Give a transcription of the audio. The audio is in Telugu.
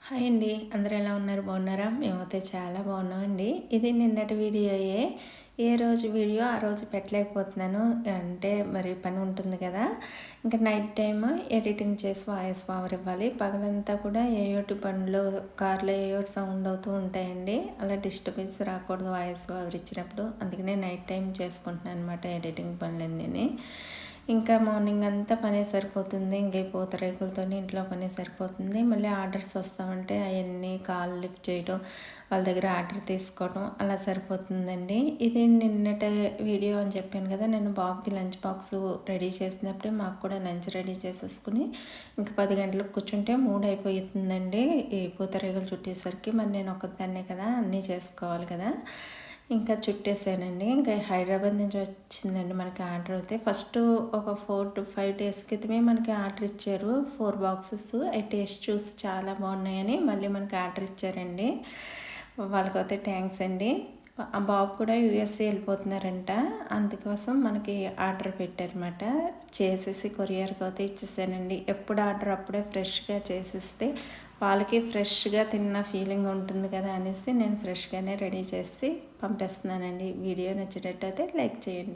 హాయ్ అండి. అందరూ ఎలా ఉన్నారు? బాగున్నారా? మేమైతే చాలా బాగున్నామండి. ఇది నిన్నటి వీడియోయే. ఏ రోజు వీడియో ఆ రోజు పెట్టలేకపోతున్నాను. అంటే మరి పని ఉంటుంది కదా! ఇంకా నైట్ టైమ్ ఎడిటింగ్ చేసి వాయిస్ ఓవర్ ఇవ్వాలి. పగలంతా కూడా ఏయోటి బండ్లు, కార్లో ఏయోటి సౌండ్ అవుతూ ఉంటాయండి. అలా డిస్టర్బెన్స్ రాకూడదు వాయిస్ ఓవర్ ఇచ్చినప్పుడు. అందుకనే నైట్ టైం చేసుకుంటున్నాను అనమాట ఎడిటింగ్ పనులన్నీని. ఇంకా మార్నింగ్ అంతా పనే సరిపోతుంది. ఇంక ఈ పూతరేకులతోని ఇంట్లో పని సరిపోతుంది. మళ్ళీ ఆర్డర్స్ వస్తామంటే అవన్నీ కాల్ లిఫ్ట్ చేయడం, వాళ్ళ దగ్గర ఆర్డర్ తీసుకోవడం అలా సరిపోతుందండి. ఇది నిన్నటి వీడియో అని చెప్పాను కదా! నేను బాబుకి లంచ్ బాక్స్ రెడీ చేసినప్పుడే మాకు కూడా లంచ్ రెడీ చేసేసుకుని ఇంక 10 గంటలకు కూర్చుంటే 3 అయిపోతుందండి. ఈ పూతరేకులు చుట్టేసరికి మరి నేను ఒక్కదాన్నే కదా! అన్నీ చేసుకోవాలి కదా! ఇంకా చుట్టేసానండి. ఇంకా హైదరాబాద్ నుంచి వచ్చిందండి మనకి ఆర్డర్ అయితే. ఫస్ట్ ఒక 4 to 5 డేస్ క్రితమే మనకి ఆర్డర్ ఇచ్చారు. 4 బాక్సెస్ అవి టేస్ట్ చూసి చాలా బాగున్నాయని మళ్ళీ మనకి ఆర్డర్ ఇచ్చారండి. వాళ్ళకైతే థ్యాంక్స్ అండి. ఆ బాబు కూడా యూఎస్ఏ వెళ్ళిపోతున్నారంట. అందుకోసం మనకి ఆర్డర్ పెట్టారన్నమాట. చేసేసి కొరియర్కి అయితే ఇచ్చేసానండి. ఎప్పుడు ఆర్డర్ అప్పుడే ఫ్రెష్గా చేసిస్తే వాళ్ళకి ఫ్రెష్గా తిన్న ఫీలింగ్ ఉంటుంది కదా అనేసి నేను ఫ్రెష్గానే రెడీ చేసి పంపిస్తున్నానండి. వీడియో నచ్చినట్టయితే లైక్ చేయండి.